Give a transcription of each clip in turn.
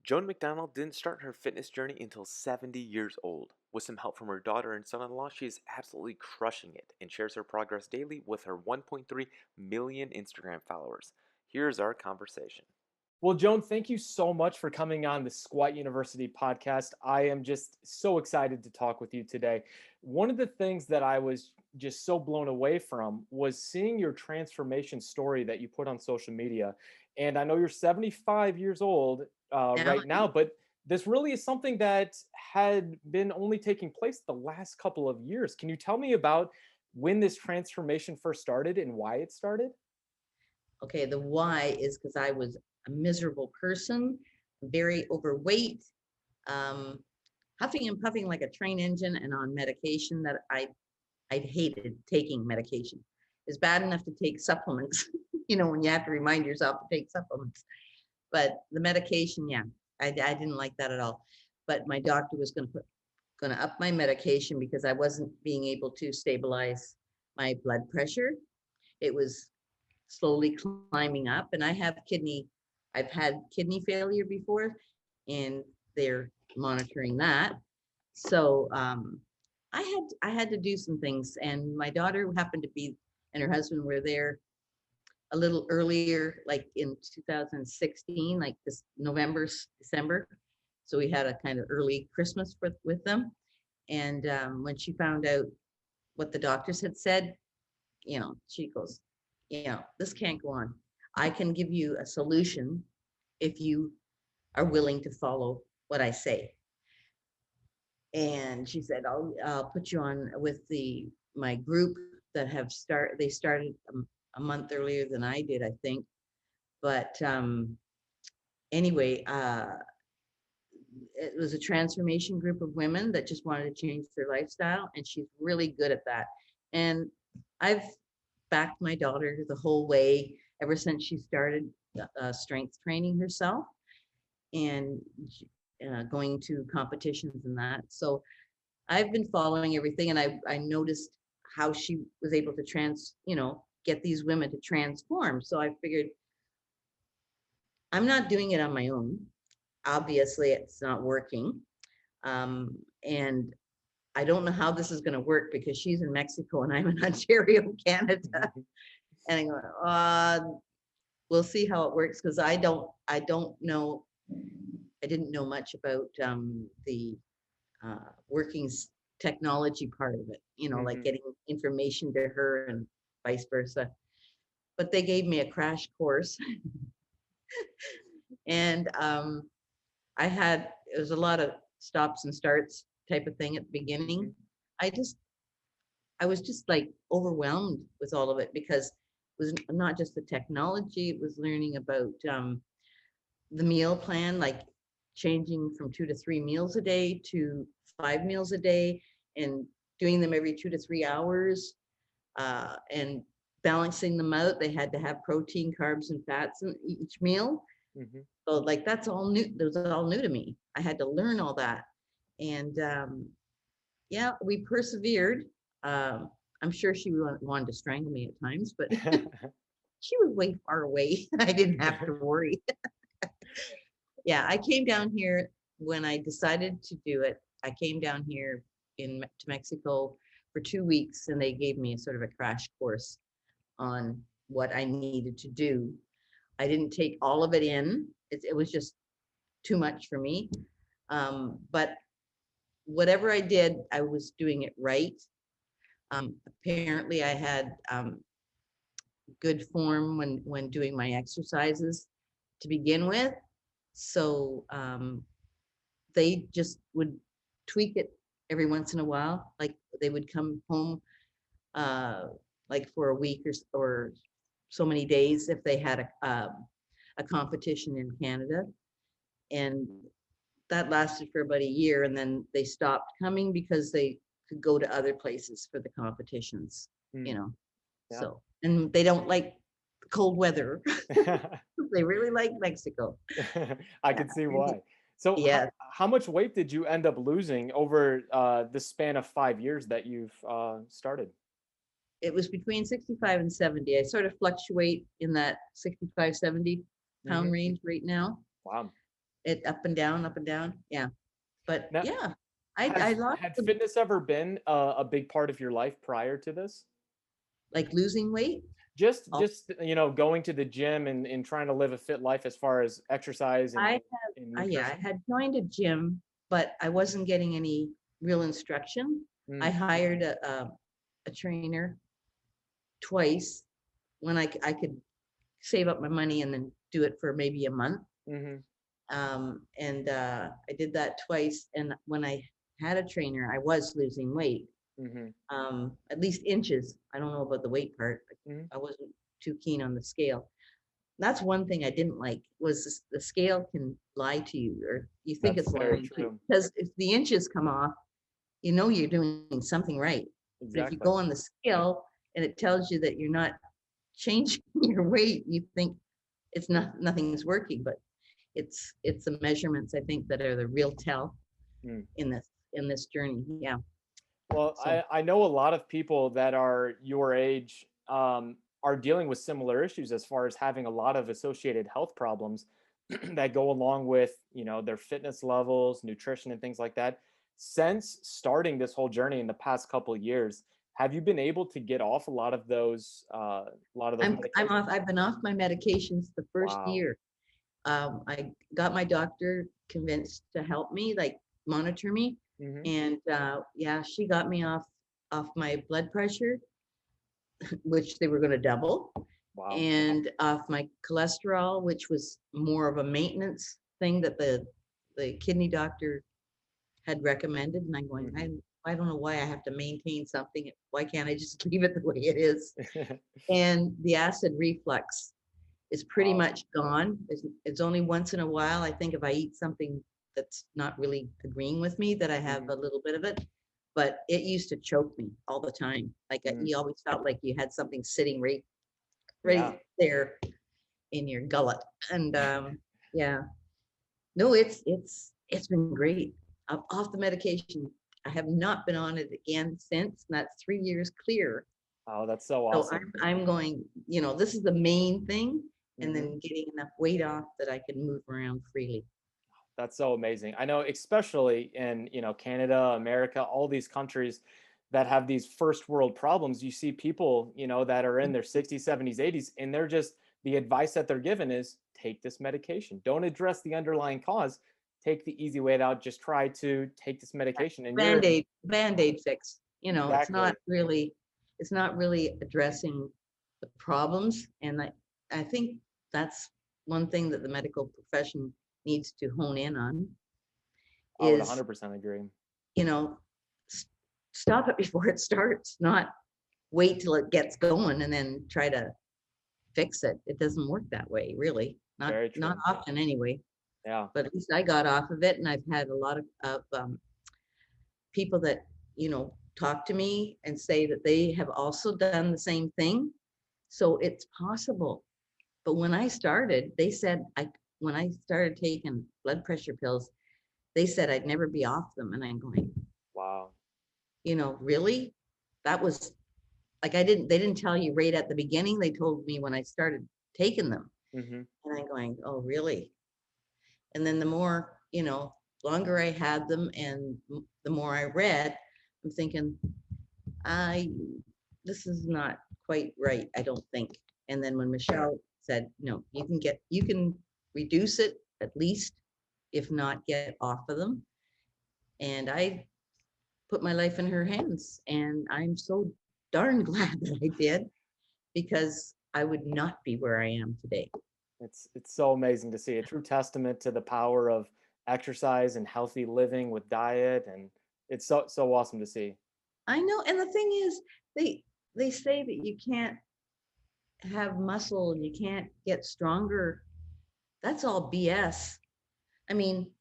Joan MacDonald didn't start her fitness journey until 70 years old. With some help from her daughter and son-in-law, she is absolutely crushing it and shares her progress daily with her 1.3 million Instagram followers. Here's our conversation. Well, Joan, thank you so much for coming on the Squat University podcast. I am just so excited to talk with you today. One of the things that I was just so blown away from was seeing your transformation story that you put on social media. And I know you're 75 years old Now, right now, but this really is something that had been only taking place the last couple of years. Can you tell me about when this transformation first started and why it started? okay, the why is because I was a miserable person, very overweight, um, huffing and puffing like a train engine, and on medication that I hated taking medication. It's bad enough to take supplements, when you have to remind yourself to take supplements. But the medication, yeah, I didn't like that at all. But my doctor was going to up my medication because I wasn't being able to stabilize my blood pressure. It was slowly climbing up, and I've had kidney failure before, and they're monitoring that. So I had to do some things, and my daughter happened to be, and her husband were there a little earlier, like in 2016, like this November, December. So we had a kind of early Christmas with them. And when she found out what the doctors had said, she goes, this can't go on. I can give you a solution if you are willing to follow what I say. And she said, I'll put you on with my group that they started a month earlier than I did, I think. But anyway, it was a transformation group of women that just wanted to change their lifestyle, and she's really good at that. And I've backed my daughter the whole way ever since she started strength training herself and going to competitions and that. So I've been following everything, and I noticed how she was able to get these women to transform. So I figured I'm not doing it on my own. Obviously, it's not working. And I don't know how this is going to work because she's in Mexico and I'm in Ontario, Canada. And I go, we'll see how it works because I don't know. I didn't know much about the workings technology part of it, like getting information to her and vice versa. But they gave me a crash course. And it was a lot of stops and starts type of thing at the beginning. I was just like overwhelmed with all of it because it was not just the technology, it was learning about the meal plan, like changing from 2 to 3 meals a day to 5 meals a day and doing them every 2 to 3 hours and balancing them out. They had to have protein, carbs, and fats in each meal. So like that's all new. That was all new to me. I had to learn all that. And yeah, we persevered. I'm sure she wanted to strangle me at times, but she was way far away. I didn't have to worry. Yeah, I came down here when I decided to do it. I came down here to Mexico for 2 weeks, and they gave me a sort of a crash course on what I needed to do. I didn't take all of it in. It was just too much for me. But whatever I did, I was doing it right. Apparently, I had good form when doing my exercises to begin with. So they just would tweak it every once in a while. Like they would come home like for a week or so many days if they had a competition in Canada. And that lasted for about a year, and then they stopped coming because they could go to other places for the competitions, Yeah. So, and they don't like cold weather. They really like Mexico. I Yeah. can see why. So, Yes, how much weight did you end up losing over the span of 5 years that you've started? it was between 65 and 70. I sort of fluctuate in that 65, 70 pound hmm range right now. Wow. it up and down. Yeah. But Now, yeah, I lost had the, fitness ever been a big part of your life prior to this? like losing weight. Oh, Just going to the gym and trying to live a fit life as far as exercise I and yeah, I nutrition? had joined a gym, but I wasn't getting any real instruction. I Mm, hired a trainer twice when I could save up my money and then do it for maybe a month. mhm, And I did that twice. And when I had a trainer, I was losing weight, mhm, at least inches. I don't know about the weight part. mhm. I wasn't too keen on the scale. That's one thing I didn't like was the scale can lie to you, or you think That's it's very lying to you. true. Because if the inches come off, you know you're doing something right. But if you Exactly. go on the scale and it tells you that you're not changing your weight, you think it's nothing's working. But it's the measurements, I think, that are the real tell Mm. in this journey. Yeah. Well, So I know a lot of people that are your age are dealing with similar issues as far as having a lot of associated health problems that go along with, their fitness levels, nutrition, and things like that. Since starting this whole journey in the past couple of years, have you been able to get off a lot of those I'm medications? off. I've been off my medications the first Wow. year. I got my doctor convinced to help me, like monitor me, Hmm. and yeah, she got me off my blood pressure, which they were going to double, Wow. and off my cholesterol, which was more of a maintenance thing that the kidney doctor had recommended. And I'm going, Hmm. I don't know why I have to maintain something. Why can't I just leave it the way it is? And the acid reflux is pretty Wow. much gone. It's only once in a while, I think, if I eat something that's not really agreeing with me, that I have Hmm. a little bit of it. But it used to choke me all the time. Like Hmm. you always felt like you had something sitting right Yeah. there in your gullet. And yeah, no, it's been great. I'm off the medication. I have not been on it again since. And that's 3 years clear. Oh, that's so So awesome. I'm going, this is the main thing, and Hmm. then getting enough weight off that I can move around freely. That's so amazing. I know, especially in, Canada, America, all these countries that have these first world problems, you see people, that are in their 60s, 70s, 80s, and they're just the advice that they're given is take this medication. Don't address the underlying cause. Take the easy way out. Just try to take this medication. And you're Band-aid fix. exactly. It's not really addressing the problems. And I think that's one thing that the medical profession needs to hone in on I would is, 100% agree. you know, s- stop it before it starts, not wait till it gets going and then try to fix it. It doesn't work that way, really. Very Not true. often anyway. Yeah. But at least I got off of it, and I've had a lot of people that talk to me and say that they have also done the same thing. So it's possible. But when I started, they said when I started taking blood pressure pills, they said I'd never be off them, and I'm going, Wow. really? That was like they didn't tell you right at the beginning. They told me when I started taking them, Hmm. and I'm going, oh, really? And then the more, longer I had them and the more I read, I'm thinking, I, this is not quite right, I don't think. And then when Michelle said, no, you can reduce it at least, if not get off of them. And I put my life in her hands, and I'm so darn glad that I did, because I would not be where I am today. It's so amazing to see a true testament to the power of exercise and healthy living with diet, and it's so awesome to see. I know. And the thing is, they say that you can't have muscle and you can't get stronger. That's all BS. I mean,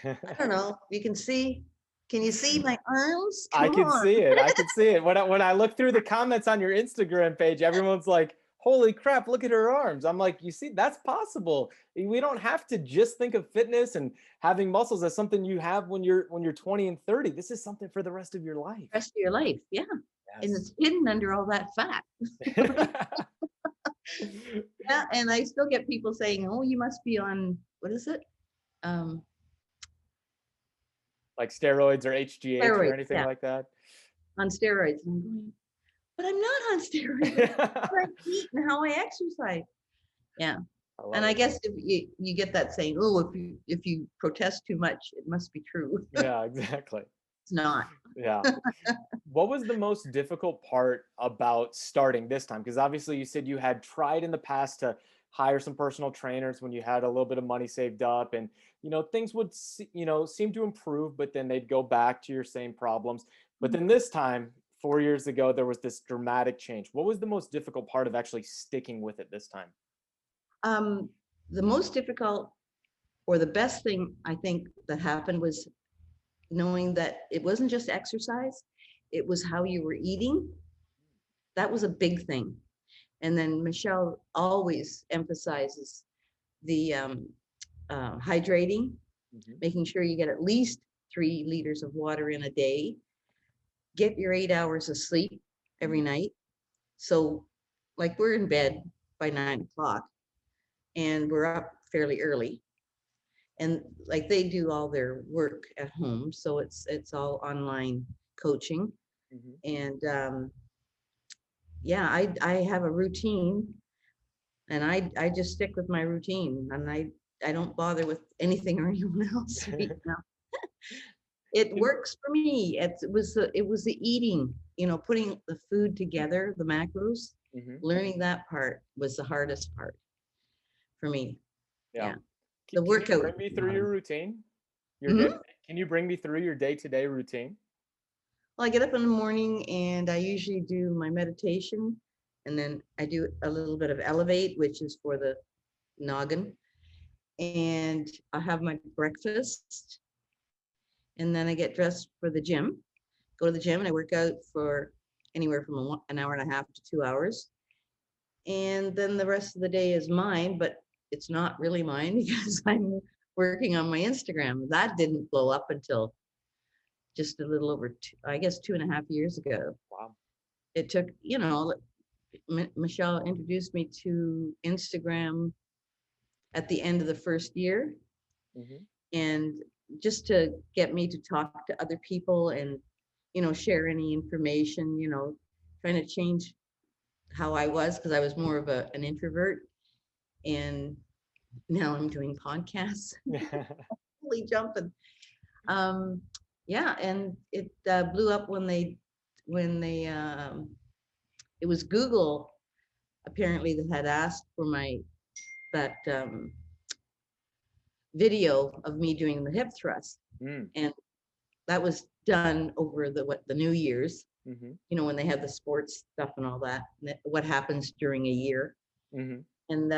I don't know. Can you see my arms? I Come can on. see it. I can see it. When I look through the comments on your Instagram page, everyone's like, "Holy crap, look at her arms." I'm like, "You see, that's possible. We don't have to just think of fitness and having muscles as something you have when you're 20 and 30. This is something for the rest of your life." Rest of your life. Yeah. And Yes. it's hidden under all that fat. Yeah. And I still get people saying, oh, you must be on, what is it? um, Like steroids or HGH or steroids, anything yeah, like that? on steroids. And I'm going, but I'm not on steroids. It's what I eat and how I exercise. Yeah. I And love I it. guess if you get that saying, oh, if you protest too much, it must be true. Yeah, exactly. It's not. Yeah. What was the most difficult part about starting this time? Because obviously you said you had tried in the past to hire some personal trainers when you had a little bit of money saved up, and things would seem to improve, but then they'd go back to your same problems. But then this time, 4 years ago, there was this dramatic change. What was the most difficult part of actually sticking with it this time? Um, the most difficult or the best thing I think that happened was knowing that it wasn't just exercise, it was how you were eating. That was a big thing. And then Michelle always emphasizes the hydrating, Mhm. making sure you get at least 3 liters of water in a day, get your 8 hours of sleep every night. So, like, we're in bed by 9 o'clock and we're up fairly early. And like they do all their work at home, so it's all online coaching. Mhm. And yeah, I have a routine, and I just stick with my routine, and I don't bother with anything or anyone else right now. It And- works for me. It was the eating, putting the food together, the macros. Mhm. Learning that part was the hardest part for me. Yeah. Yeah, the Can you workout. bring me through your routine? Your day? Mhm. Can you bring me through your day-to-day routine? Well, I get up in the morning and I usually do my meditation, and then I do a little bit of elevate, which is for the noggin. And I have my breakfast, and then I get dressed for the gym. Go to the gym and I work out for anywhere from an hour and a half to 2 hours. And then the rest of the day is mine, but it's not really mine because I'm working on my Instagram. That didn't blow up until just a little over, I guess, 2.5 years ago. Wow. It took, Michelle introduced me to Instagram at the end of the first year, Mhm. and just to get me to talk to other people and share any information, trying to change how I was, because I was more of an introvert, and now I'm doing podcasts. Really jumping. um yeah, and it blew up when they it was Google apparently that had asked for my that video of me doing the hip thrust, Mm. and that was done over the New Year's, Mhm. when they have the sports stuff and all that, what happens during a year. Mhm. And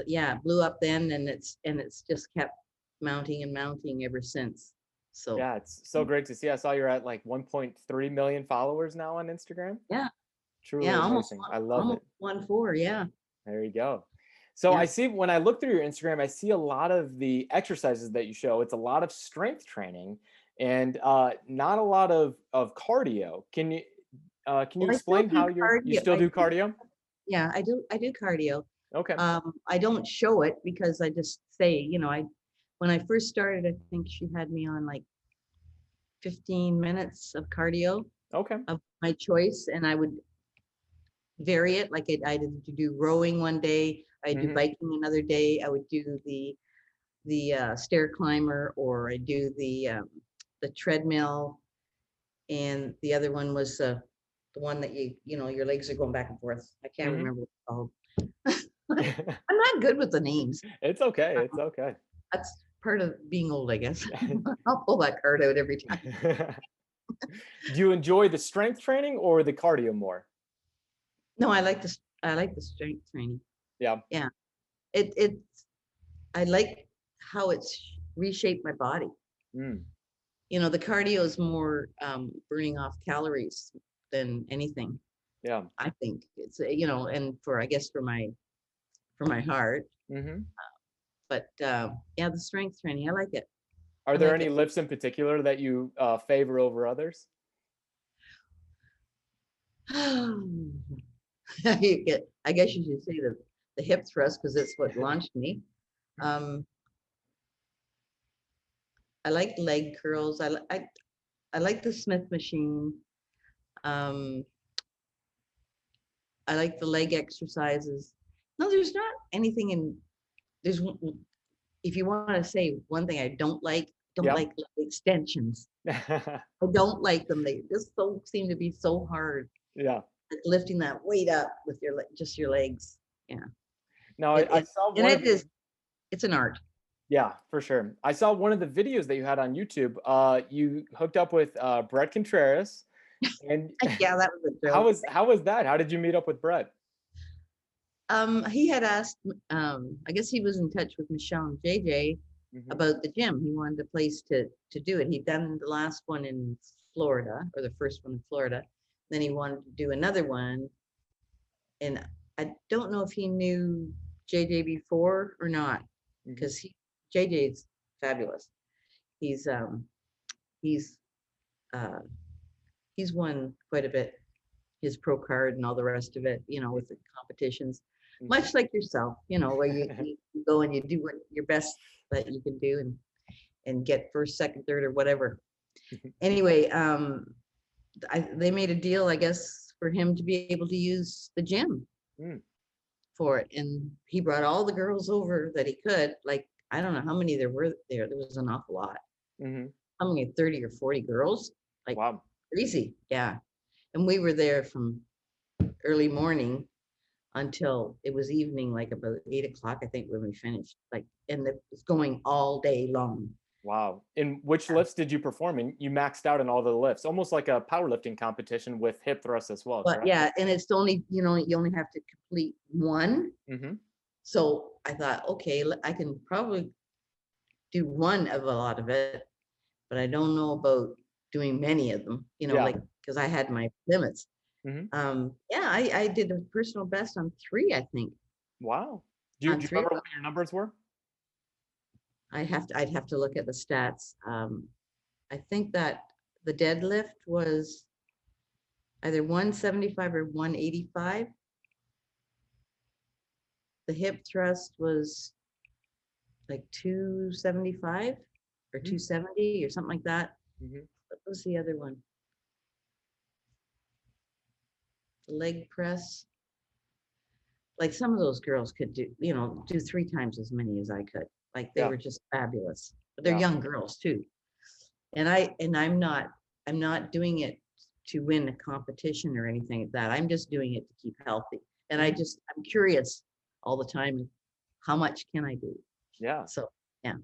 yeah, it blew up then, and it's just kept mounting and mounting ever since. So Yeah, it's so great to see. I saw you're at like 1.3 million followers now on Instagram. yeah, Truly yeah, amazing. I love almost it. 1.4, yeah, There you go. So yeah. I see when I look through your Instagram, I see a lot of the exercises that you show. It's a lot of strength training and not a lot of cardio. Can you Well, I still explain do how you cardio. still do cardio? Yeah, I do cardio. Okay. I don't show it because I just say, when I first started, I think she had me on like 15 minutes of cardio Okay. of my choice, and I would vary it. Like I did to do rowing one day, I do Hmm. biking another day, I would do the stair climber, or I do the treadmill, and the other one was the one that your legs are going back and forth. I can't Hmm. remember what it's called. I'm not good with the names. It's okay. It's okay. That's part of being old, I guess. I'll pull that card out every time. Do you enjoy the strength training or the cardio more? No, I like the strength training. Yeah. Yeah. It's I like how it's reshaped my body. Mm. The cardio is more burning off calories than anything. Yeah. I think it's and I guess for my heart. Hmm. But yeah, the strength training, I like it. Are I there like any it. lifts in particular that you favor over others? I guess you should say the hip thrust, because it's what launched me. Um, I like leg curls. I like the Smith machine. Um, I like the leg exercises. No, there's not anything in there's if you want to say one thing I don't Yep. like leg extensions. I don't like them. They just seem to be so hard. Yeah. Like lifting that weight up with your just your legs. Yeah. Now It, I it saw and one of it is it's an art. yeah, for sure. I saw one of the videos that you had on YouTube. You hooked up with Brett Contreras, and Yeah, that was a joke. how was that? How did you meet up with Brett? He had asked, I guess he was in touch with Michelle and JJ Hmm. about the gym. He wanted a place to do it. He'd done the last one in Florida, or the first one in Florida. Then he wanted to do another one. And I don't know if he knew JJ before or not, Hmm. because JJ's fabulous. He's he's uh, he's won quite a bit, his pro card and all the rest of it, with the competitions, Hmm. much like yourself, where you go and you do what your best that you can do and get first, second, third, or whatever. Anyway, they made a deal, I guess, for him to be able to use the gym Mm. for it. And he brought all the girls over that he could. Like, I don't know how many there were there. There was an awful lot. Hmm. How many, 30 or 40 girls? Like, Wow. crazy. Yeah. And we were there from early morning until it was evening, like about 8 o'clock, I think, when we finished. Like, and it was going all day long. Wow. And which lifts did you perform? And you maxed out in all the lifts, almost like a powerlifting competition with hip thrusts as well, But correct? yeah, and it's only, you only have to complete one. Hmm. So I thought, okay, I can probably do one of a lot of it, but I don't know about doing many of them, Yeah. like, because I had my limits. Hmm. Yeah, I did a personal best on 3, I think. Wow. On Do you 3 of remember them. what your numbers were? I'd have to look at the stats. I think that the deadlift was either 175 or 185. The hip thrust was like 275 or Mm-hmm. 270 or something like that. Mm-hmm. What was the other one? The leg press. Like some of those girls could do 3 times as many as I could. Like they Yeah. were just fabulous. But they're Yeah. young girls too. And I'm not doing it to win a competition or anything like that. I'm just doing it to keep healthy. And Mhm. I'm curious all the time, how much can I do? Yeah. So yeah.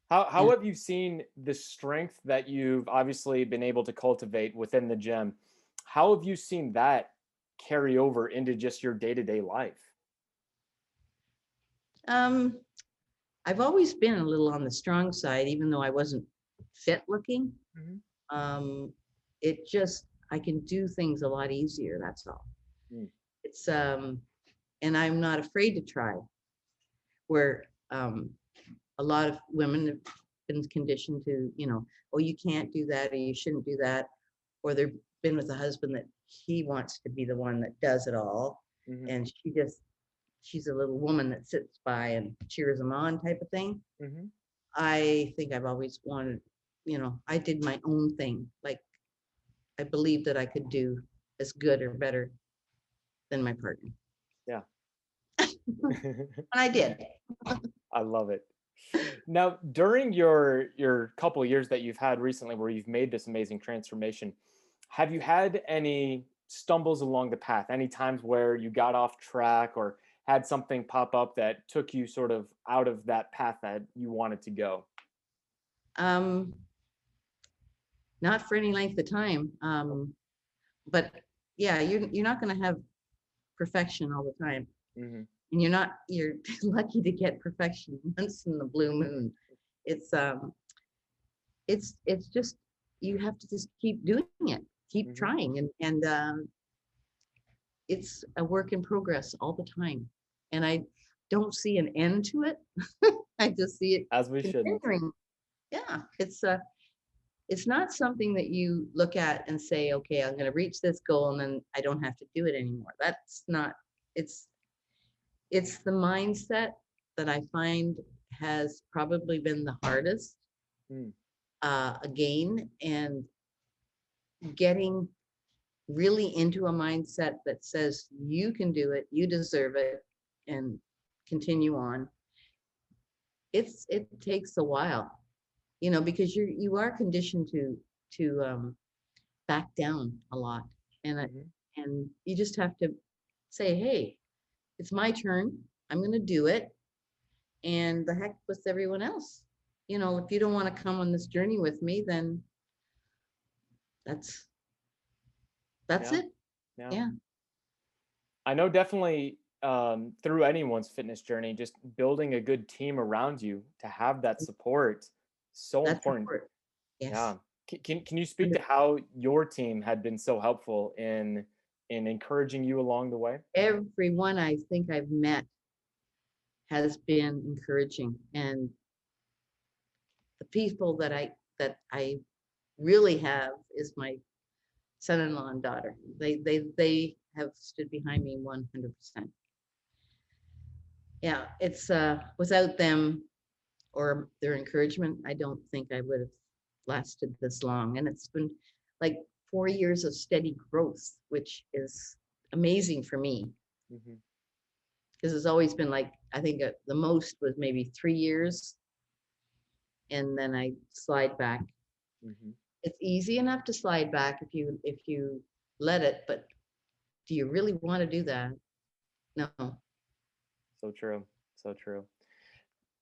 How And have you seen the strength that you've obviously been able to cultivate within the gym? How have you seen that carry over into just your day-to-day life? um I've always been a little on the strong side, even though I wasn't fit looking. Mhm. Um, it just, I can do things a lot easier. That's all. Mm. It's, and I'm not afraid to try, where a lot of women have been conditioned to, oh, you can't do that, or you shouldn't do that. Or they've been with a husband that he wants to be the one that does it all. Mhm. And she's a little woman that sits by and cheers them on type of thing. Mhm. I think I've always wanted, I did my own thing. Like I believed that I could do as good or better than my partner. Yeah. And I did. I love it. Now, during your couple years that you've had recently where you've made this amazing transformation, have you had any stumbles along the path? Any times where you got off track or had something pop up that took you sort of out of that path that you wanted to go? Um, Not for any length of time. But yeah, you're not going to have perfection all the time. Hmm. And you're lucky to get perfection once in the blue moon. It's, it's just, you have to just keep doing it, keep Hmm. trying. And it's a work in progress all the time. And I don't see an end to it. I just see it As we shouldn't. continuing. Yeah, it's not something that you look at and say, okay, I'm going to reach this goal and then I don't have to do it anymore. That's not, it's the mindset that I find has probably been the hardest. Mm. again, and getting really into a mindset that says you can do it, you deserve it, and continue on. It takes a while, because you are conditioned to back down a lot, and Mhm. and you just have to say, hey, it's my turn. I'm going to do it, and the heck with everyone else. If you don't want to come on this journey with me, then that's that's Yeah. it. Yeah. Yeah, I know definitely through anyone's fitness journey, just building a good team around you to have that support, so that's important. important. Yeah. Yes. Can you speak to how your team had been so helpful in encouraging you along the way? Everyone I think I've met has been encouraging, and the people that I really have is my son-in-law and daughter. They have stood behind me 100%. Yeah, it's without them or their encouragement, I don't think I would have lasted this long. And it's been like 4 years of steady growth, which is amazing for me, Hmm. because it's always been like, I think the most was maybe 3 years, and then I slide back. Hmm. It's easy enough to slide back if you let it, but do you really want to do that? No. So true. So true.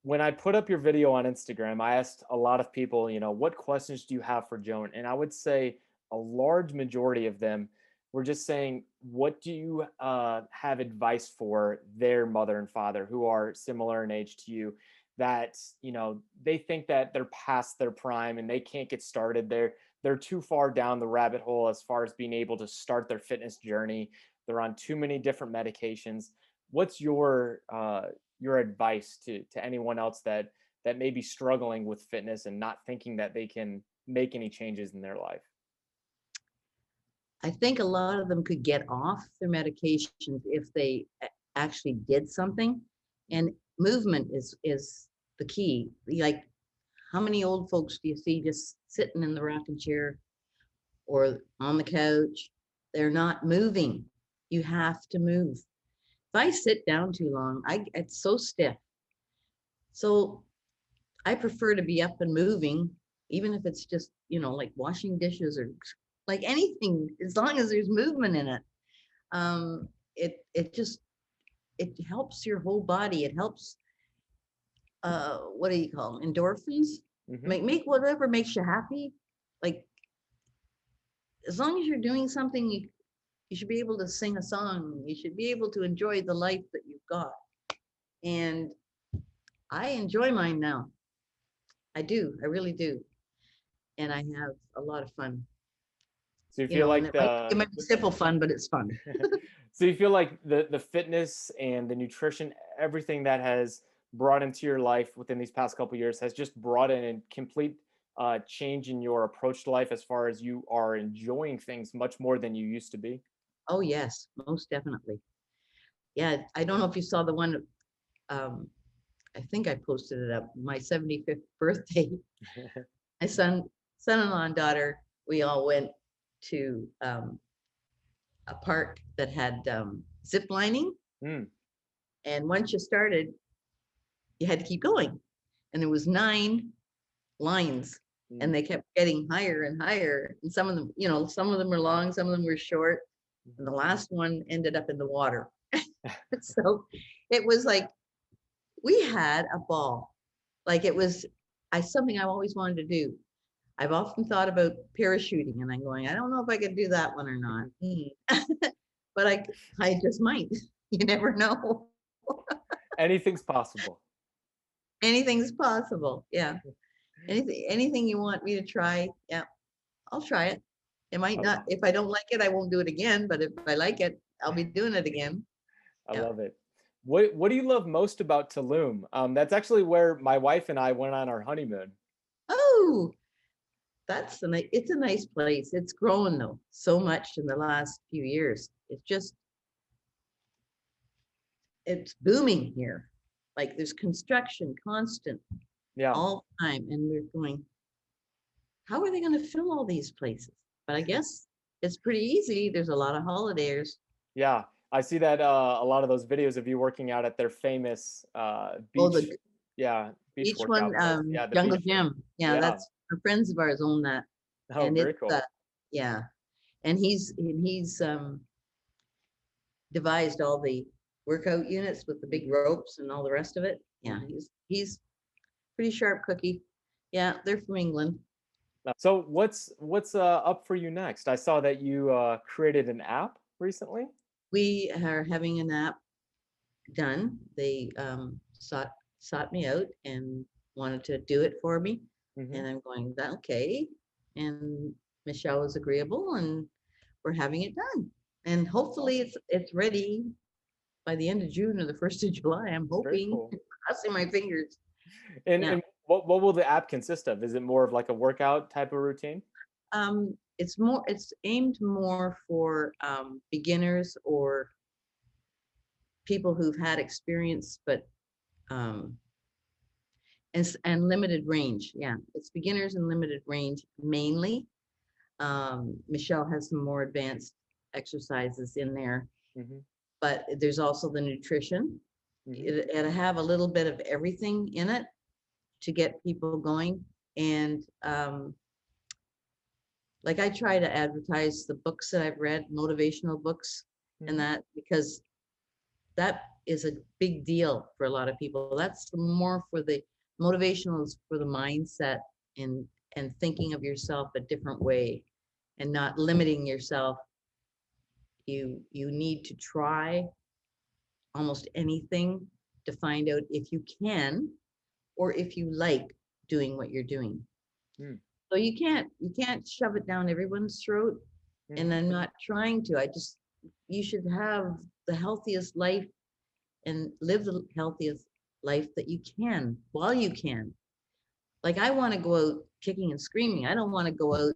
When I put up your video on Instagram, I asked a lot of people, what questions do you have for Joan? And I would say a large majority of them were just saying, what do you have advice for their mother and father who are similar in age to you? That they think that they're past their prime and they can't get started. They're too far down the rabbit hole as far as being able to start their fitness journey. They're on too many different medications. What's your advice to anyone else that may be struggling with fitness and not thinking that they can make any changes in their life? I think a lot of them could get off their medications if they actually did something. And movement is the key. Like, how many old folks do you see just sitting in the rocking chair or on the couch? They're not moving. You have to move. If I sit down too long, it's so stiff. So I prefer to be up and moving, even if it's just, like washing dishes or like anything, as long as there's movement in it. It helps your whole body. It helps, what do you call them? Endorphins? Hmm. Make whatever makes you happy. Like, as long as you're doing something, you should be able to sing a song. You should be able to enjoy the life that you've got. And I enjoy mine now. I do. I really do. And I have a lot of fun. So you feel And like it might be simple fun, but it's fun. so you feel like the fitness and the nutrition, everything that has brought into your life within these past couple years has just brought in a complete change in your approach to life as far as you are enjoying things much more than you used to be. Oh, yes, most definitely. Yeah, I don't know if you saw the one, um, I think I posted it up, my 75th birthday. My son-in-law and daughter, we all went to a park that had zip lining. Mm, And once you started, you had to keep going. And there was 9 lines, and mm, they kept getting higher and higher. And some of them were long, some of them were short. And the last one ended up in the water. So it was like we had a ball. Like, it was something I've always wanted to do. I've often thought about parachuting, and I'm going, I don't know if I could do that one or not. But I just might. You never know. Anything's possible. Anything's possible. Yeah. Anything you want me to try, yeah, I'll try it. It might I, not, if I don't like it, I won't do it again. But if I like it, I'll be doing it again. I Yeah. love it. What do you love most about Tulum? That's actually where my wife and I went on our honeymoon. Oh, it's a nice place. It's grown though so much in the last few years. It's booming here. Like, there's construction constant Yeah. all the time, and we're going, how are they going to fill all these places? But I guess it's pretty easy. There's a lot of holidays. Yeah, I see that a lot of those videos of you working out at their famous Oh, beach, yeah, beach each one, workout place. Yeah, the Jungle beach gym. Gym. Yeah, Yeah. that's our friends of ours own that, Oh, and very it's cool. yeah, and he's devised all the workout units with the big ropes and all the rest of it. Yeah, Mhm. he's pretty sharp cookie. Yeah, they're from England. So what's up for you next? I saw that you created an app recently. We are having an app done. They sought me out and wanted to do it for me, Hmm. and I'm going, okay. And Michelle was agreeable, and we're having it done. And hopefully, Awesome. it's ready by the end of June or the 1st of July. I'm Very hoping, cool. crossing my fingers. And Yeah. and what will the app consist of? Is it more of like a workout type of routine? It's aimed more for beginners or people who've had experience, but um, and limited range. Yeah, it's beginners and limited range mainly. Michelle has some more advanced exercises in there, Hmm. but there's also the nutrition. Hmm. It'll have a little bit of everything in it to get people going. And like I try to advertise the books that I've read, motivational books, and Hmm. that because that is a big deal for a lot of people. That's more for the motivational is for the mindset and thinking of yourself a different way and not limiting yourself. You need to try almost anything to find out if you can or if you like doing what you're doing. Hmm. So you can't shove it down everyone's throat. And Hmm. I'm not trying to. You should have the healthiest life and live the healthiest life that you can while you can. Like I want to go out kicking and screaming. I don't want to go out,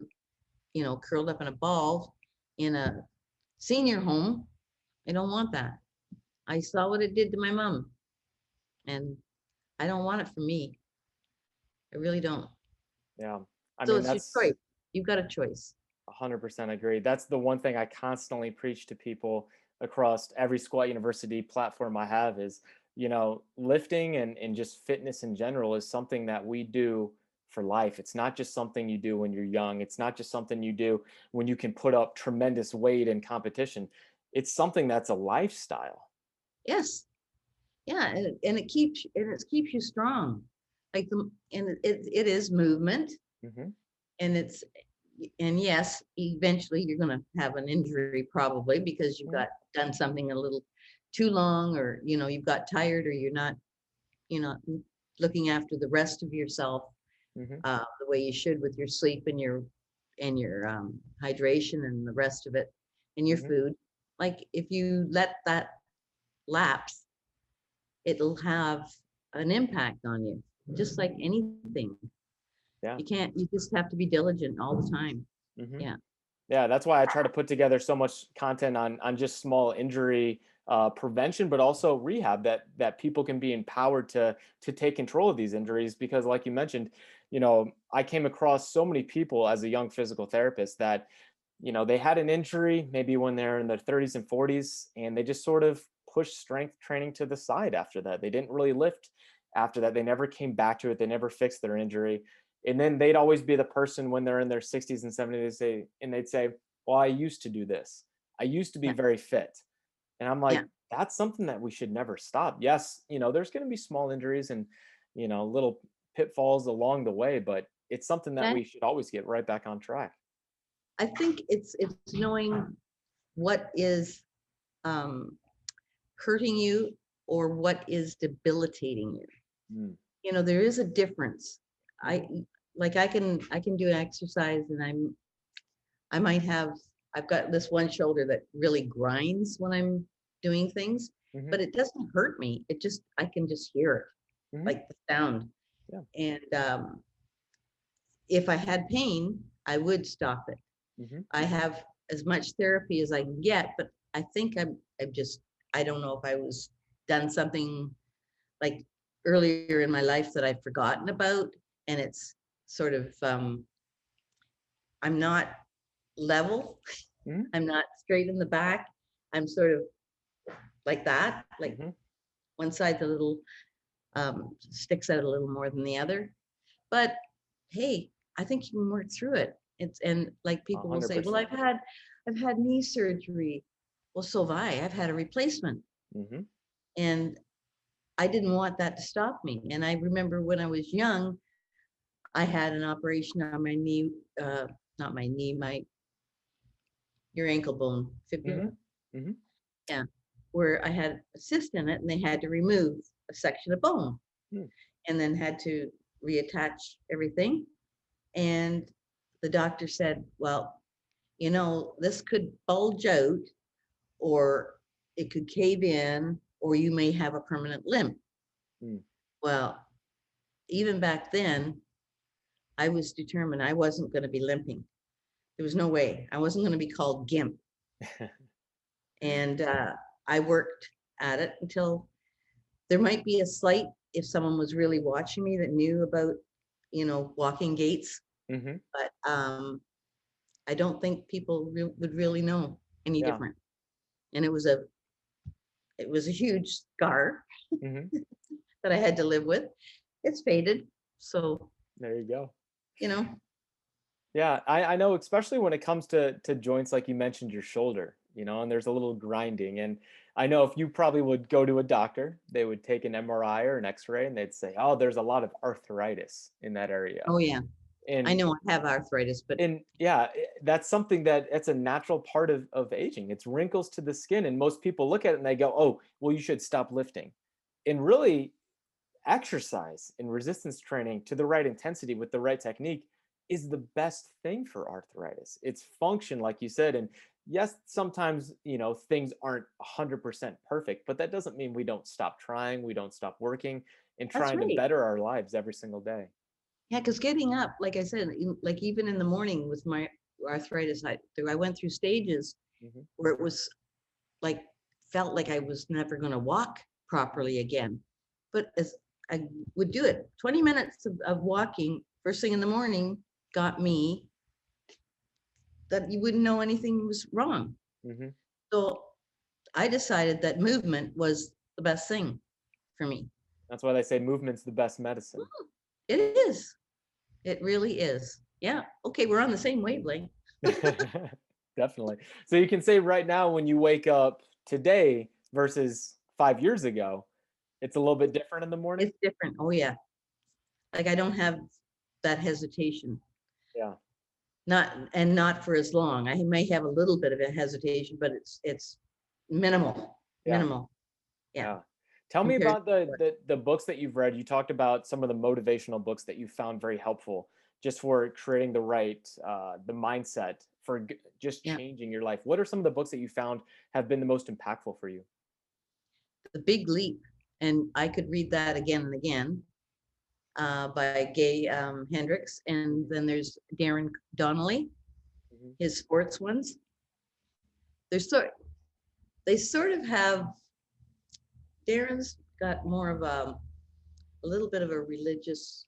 curled up in a ball in a senior home. I don't want that. I saw what it did to my mom, and I don't want it for me. I really don't. Yeah. I So mean, it's your that's choice. You've got a choice. 100% agree. That's the one thing I constantly preach to people across every Squat University platform I have is, lifting and just fitness in general is something that we do for life. It's not just something you do when you're young. It's not just something you do when you can put up tremendous weight in competition. It's something that's a lifestyle. Yes. Yeah, and it keeps you strong. It is movement, Hmm. and it's and yes, eventually you're going to have an injury probably because you've got done something a little too long, or you've got tired, or you're not looking after the rest of yourself Hmm. the way you should with your sleep and your hydration and the rest of it and your Hmm. food. Like if you let that lapse, it'll have an impact on you, just like anything. Yeah. You just have to be diligent all the time. Hmm. Yeah. Yeah, that's why I try to put together so much content on just small injury prevention, but also rehab that people can be empowered to take control of these injuries. Because, like you mentioned, I came across so many people as a young physical therapist that they had an injury maybe when they're in their 30s and 40s, and they just sort of pushed strength training to the side after that. They didn't really lift after that. They never came back to it. They never fixed their injury. And then they'd always be the person when they're in their 60s and 70s, they'd say, well, I used to do this. I used to be Yeah. very fit. And I'm Yeah. like, that's something that we should never stop. Yes, there's going to be small injuries and, little pitfalls along the way, but it's something that Yeah. we should always get right back on track. I think it's knowing what is um, hurting you or what is debilitating you. Mm. There is a difference. I Hmm. like I can do exercise, and I might have I've got this one shoulder that really grinds when I'm doing things, Hmm. but it doesn't hurt me. I can just hear it, Hmm. like the sound. Yeah. And if I had pain, I would stop it. Hmm. I have as much therapy as I can get, but I think I'm just I don't know if I was done something like earlier in my life that I've forgotten about, and it's sort of I'm not level. Mhm. I'm not straight in the back. I'm sort of like that, like Mhm. one side's a little sticks out a little more than the other. But hey, I think you can work through it. It's and like people will say, well, 100%. I've had knee surgery. Well, so have I. I've had a replacement. Mhm. And I didn't want that to stop me. And I remember when I was young, I had an operation on my knee, not my knee, my your ankle bone, fibula. Mhm. Mhm. Yeah, where I had a cyst in it, and they had to remove a section of bone, Mm. and then had to reattach everything. And the doctor said, well, this could bulge out, or it could cave in, or you may have a permanent limp. Mm. Well, even back then, I was determined I wasn't going to be limping. There was no way. I wasn't going to be called GIMP. And I worked at it until there might be a slight, if someone was really watching me that knew about, walking gaits, Mhm. but I don't think people would really know any Yeah. different. And it was a huge scar Mhm. that I had to live with. It's faded. So, There you go. you know, Yeah, I know, especially when it comes to joints, like you mentioned your shoulder, and there's a little grinding. And I know if you probably would go to a doctor, they would take an MRI or an X-ray and they'd say, oh, there's a lot of arthritis in that area. oh yeah, I And know I have arthritis, but and yeah, that's something that's a natural part of aging. It's wrinkles to the skin. And most people look at it and they go, oh, well, you should stop lifting. And really, exercise and resistance training to the right intensity with the right technique is the best thing for arthritis. It's function, like you said. And yes, sometimes, things aren't 100% perfect, but that doesn't mean we don't stop trying, we don't stop working and that's trying to right. better our lives every single day. Yeah, because getting up, like I said, like even in the morning with my arthritis, I went through stages Hmm. where it was like felt like I was never going to walk properly again. But as I would do it, 20 minutes of walking first thing in the morning got me that you wouldn't know anything was wrong. Hmm. So I decided that movement was the best thing for me. That's why they say movement's the best medicine. It is. It really is. Yeah. Okay, we're on the same wavelength. Definitely. So you can say right now, when you wake up today versus 5 years ago, it's a little bit different in the morning. It's different. Oh yeah. Like I don't have that hesitation. Yeah. Not for as long. I may have a little bit of a hesitation, but it's minimal. Yeah. Minimal. Yeah. Yeah. Tell me Compared about to what the books that you've read. You talked about some of the motivational books that you found very helpful just for creating the mindset for just yeah. changing your life. What are some of the books that you found have been the most impactful for you? The Big Leap. And I could read that again and again, by Gay Hendricks. And Mhm. then there's Darren Donnelly, Mhm. his sports ones. They're they sort of have Darren's got more of a little bit of a religious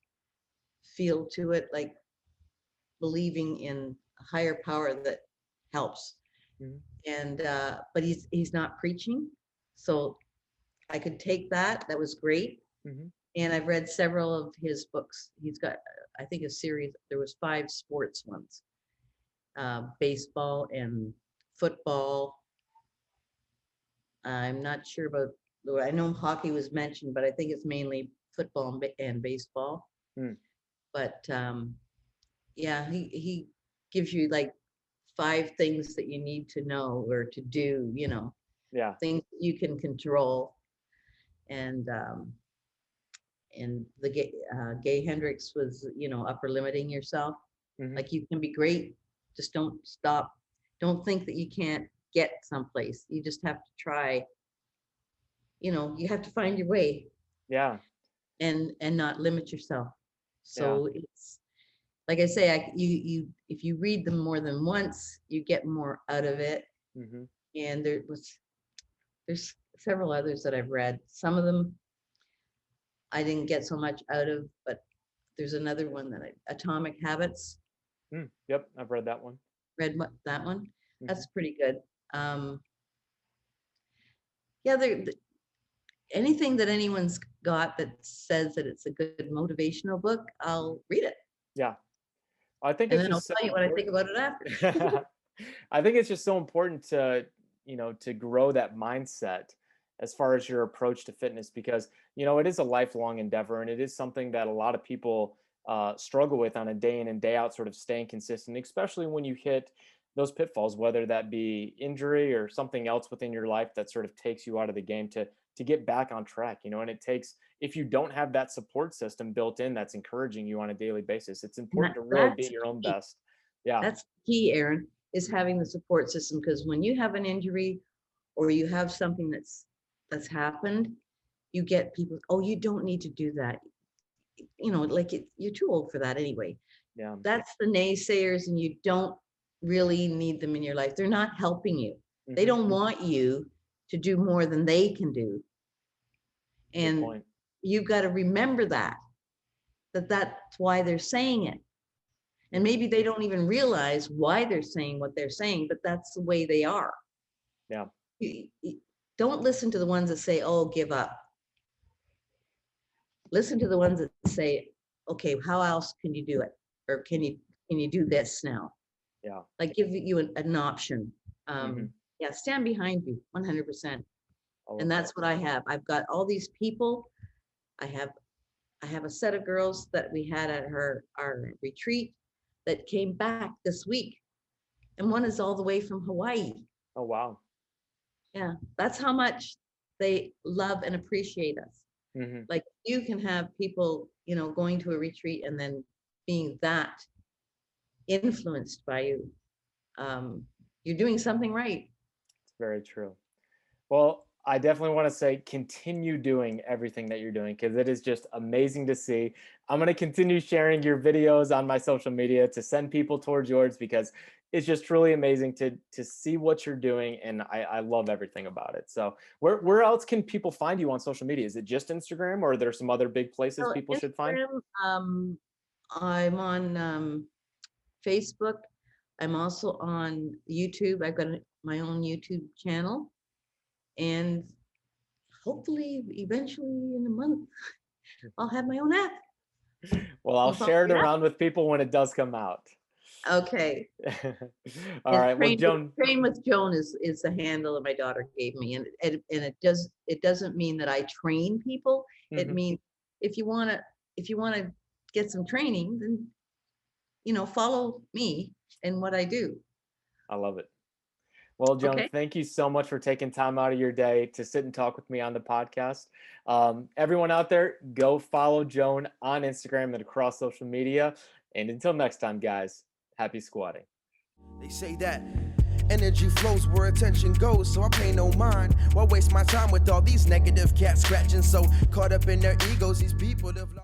feel to it, like believing in a higher power that helps. Mhm. And but he's not preaching, so I could take that. That was great. Mhm. And I've read several of his books. He's got, I think, a series. There was 5 sports ones: baseball and football. I'm not sure about. I know hockey was mentioned, but I think it's mainly football and baseball. Mm. But yeah, he gives you like 5 things that you need to know or to do. Yeah. Things you can control. And the Gay Hendricks was, upper limiting yourself. Mhm. Like you can be great, just don't stop. Don't think that you can't get someplace. You just have to try. You have to find your way Yeah. and not limit yourself. Yeah. So it's like I say, you if you read them more than once, you get more out of it. Mhm. And there's several others that I've read. Some of them I didn't get so much out of, but there's another one Atomic Habits. Yep, I've read that one. Read that one? Mhm. That's pretty good. Yeah, anything that anyone's got that says that it's a good motivational book, I'll read it. Yeah. I think And it's then I'll just so tell you what I think about it after. important. I think it's just so important to, to grow that mindset as far as your approach to fitness, because, it is a lifelong endeavor, and it is something that a lot of people struggle with on a day in and day out, sort of staying consistent, especially when you hit those pitfalls, whether that be injury or something else within your life that sort of takes you out of the game to get back on track, and it takes, if you don't have that support system built in that's encouraging you on a daily basis, it's And important to really be your own key. best. Yeah. That's key, Aaron, is having the support system, because when you have an injury or you have something that's happened, you get people, oh, you don't need to do that. You're too old for that anyway. Yeah. That's the naysayers, and you don't really need them in your life. They're not helping you. They Mhm. don't want you to do more than they can do. Good And point. you've got to remember that's why they're saying it. And maybe they don't even realize why they're saying what they're saying, but that's the way they are. Yeah. Don't listen to the ones that say, oh, give up. Listen to the ones that say, okay, how else can you do it? Or can you do this now? Yeah. Like, give you an option. Mhm. Yeah, stand behind you 100%. I love And that. that's what I have. I've got all these people. I have a set of girls that we had at our retreat that came back this week. And one is all the way from Hawaii. Oh, wow. Yeah, that's how much they love and appreciate us. Mhm. Like, you can have people, going to a retreat and then being that influenced by you. You're doing something right. It's very true. Well, I definitely want to say continue doing everything that you're doing, because it is just amazing to see. I'm going to continue sharing your videos on my social media to send people towards yours, because it's just truly amazing to see what you're doing, and I love everything about it. So where else can people find you on social media? Is it just Instagram, or are there some other big places So people should find? Instagram, I'm on Facebook. I'm also on YouTube. I've got my own YouTube channel. And hopefully, eventually in a month, I'll have my own app. Well, I'll You follow share it me up? around with people when it does come out. Okay. All right. Well, Joan, Train with Joan is the handle that my daughter gave me, and it doesn't mean that I train people. It Mhm. means if you wanna get some training, then follow me and what I do. I love it. Well, Joan, Okay. thank you so much for taking time out of your day to sit and talk with me on the podcast. Everyone out there, go follow Joan on Instagram and across social media. And until next time, guys, happy squatting. They say that energy flows where attention goes, so I pay no mind. Why waste my time with all these negative cats scratching? So caught up in their egos, these people have lost.